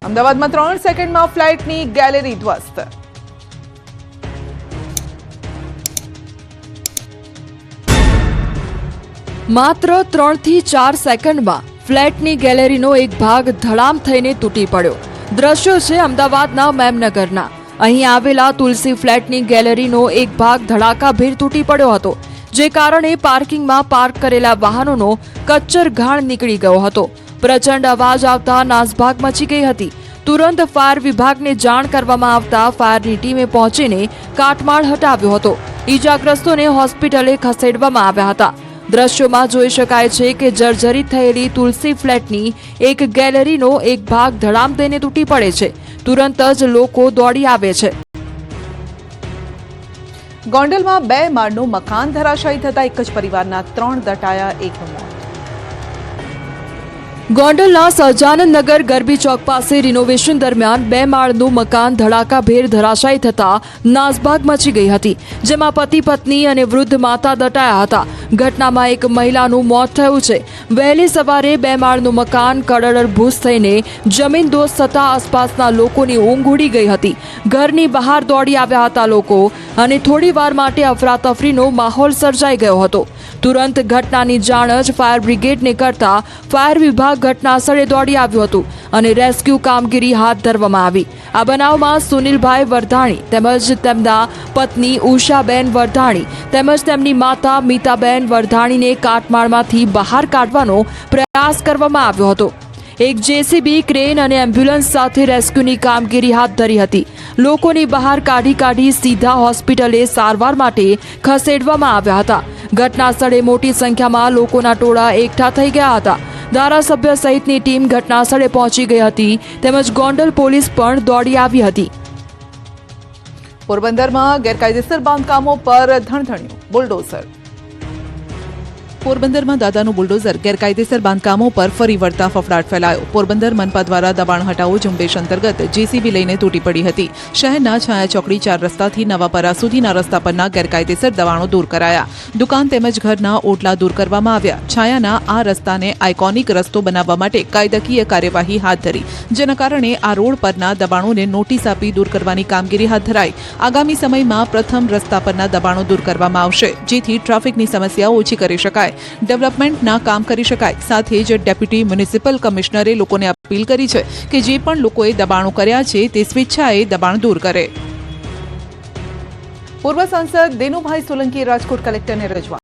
અમદાવાદમાં 3 સેકન્ડમાં ફ્લાઇટની ગેલેરી ધ્વસ્ત. માત્ર 3 થી 4 સેકન્ડમાં ફ્લેટની ગેલેરીનો એક ભાગ ધડામ થઈને તૂટી પડ્યો. દ્રશ્યો છે અમદાવાદના મેમનગરના. અહીં આવેલા તુલસી ફ્લેટની ગેલેરીનો એક ભાગ ધડાકાભેર તૂટી પડ્યો હતો, જે કારણે પાર્કિંગમાં પાર્ક કરેલા વાહનોનો કચ્ચર ઘાણ નીકળી ગયો હતો. પ્રચંડ અવાજ આવતા નાસભાગ મચી ગઈ હતી. તુરંત ફાયર વિભાગને જાણ કરવામાં આવતા ફાયરની ટીમે પહોંચીને કાટમાળ હટાવ્યો હતો. ઈજાગ્રસ્તોને હોસ્પિટલે ખસેડવામાં આવ્યા હતા. દ્રશ્યોમાં જોઈ શકાય છે કે જર્જરિત થયેલી તુલસી ફ્લેટની એક ગેલેરીનો એક ભાગ ધડામ થઈને તૂટી પડે છે. તુરંત જ લોકો દોડી આવે છે. ગોંડલમાં 2 માળનું મકાન ધરાશાયી થતા એક જ પરિવારના 3 દટાયા, એકનું મોત. ગોંડલના સહજાનંદનગર ગરબી ચોક પાસે રિનોવેશન દરમિયાન 2 માળનું મકાન ધડાકાભેર ધરાશાયી થતા નાસભાગ મચી ગઈ હતી, જેમાં પતિ પત્ની અને વૃદ્ધ માતા દટાયા હતા. ઘટનામાં એક મહિલાનું મોત થયું છે. વહેલી સવારે 2 માળનું મકાન કડરભૂસ થઈને જમીનદોસ્ત થતા આસપાસના લોકોની ઊંઘ ઉડી ગઈ હતી. ઘરની બહાર દોડી આવ્યા હતા લોકો અને થોડી વાર માટે અફરાતફરીનો માહોલ સર્જાઈ ગયો હતો. તુરંત ઘટનાની જાણ જ ફાયર બ્રિગેડને કરતા ફાયર વિભાગ ઘટના સ્થળે દોડી આવ્યું હતું અને રેસ્ક્યુ કામગીરી હાથ ધરવામાં આવી. આ બનાવમાં સુનિલભાઈ વરધાણી તેમજ તેમના પત્ની ઉષાબેન વરધાણી તેમજ તેમની માતા મીતાબેન વરધાણીને કાટમાળમાંથી બહાર કાઢવાનો પ્રયાસ કરવામાં આવ્યો હતો. એક જેસીબી, ક્રેન અને એમ્બ્યુલન્સ સાથે રેસ્ક્યુની કામગીરી હાથ ધરી હતી. લોકોની બહાર કાઢી સીધા હોસ્પિટલે સારવાર માટે ખસેડવામાં આવ્યા હતા. ઘટના સ્થળે મોટી સંખ્યામાં લોકોના ટોળા એકઠા થઈ ગયા હતા. ધારાસભ્ય સહિતની ટીમ ઘટના સ્થળે પહોંચી ગઈ હતી, તેમજ ગોંડલ પોલીસ પણ દોડી આવી હતી. પોરબંદરમાં ગેરકાયદેસર બાંધકામો પર ધણધણ્યું બુલડોઝર. પોરબંદરમાં દાદાનું બુલડોઝર ગેરકાયદેસર બાંધકામો પર ફરી વળતા ફફડાટ ફેલાયો. પોરબંદર મનપા દ્વારા દબાણ હટાવો ઝુંબેશ અંતર્ગત જેસીબી લઈને તૂટી પડી હતી. શહેરના છાયા ચોકડી 4 રસ્તાથી નવાપરા સુધીના રસ્તા પરના ગેરકાયદેસર દબાણો દૂર કરાયા. દુકાન તેમજ ઘરના ઓટલા દૂર કરવામાં આવ્યા. છાયાના આ રસ્તાને આઇકોનિક રસ્તો બનાવવા માટે કાયદાકીય કાર્યવાહી હાથ ધરી, જેના કારણે આ રોડ પરના દબાણોને નોટિસ આપી દૂર કરવાની કામગીરી હાથ ધરાઈ. આગામી સમયમાં પ્રથમ રસ્તા પરના દબાણો દૂર કરવામાં આવશે, જેથી ટ્રાફિકની સમસ્યા ઓછી કરી શકાય, ડેવલપમેન્ટના કામ કરી શકાય. સાથે જ ડેપ્યુટી મ્યુનિસિપલ કમિશનરે લોકોને અપીલ કરી છે કે જે પણ લોકોએ દબાણો કર્યા છે તે સ્વેચ્છાએ દબાણ દૂર કરે. પૂર્વ સાંસદ દેનુભાઈ સોલંકીએ રાજકોટ કલેક્ટરને રજૂઆત.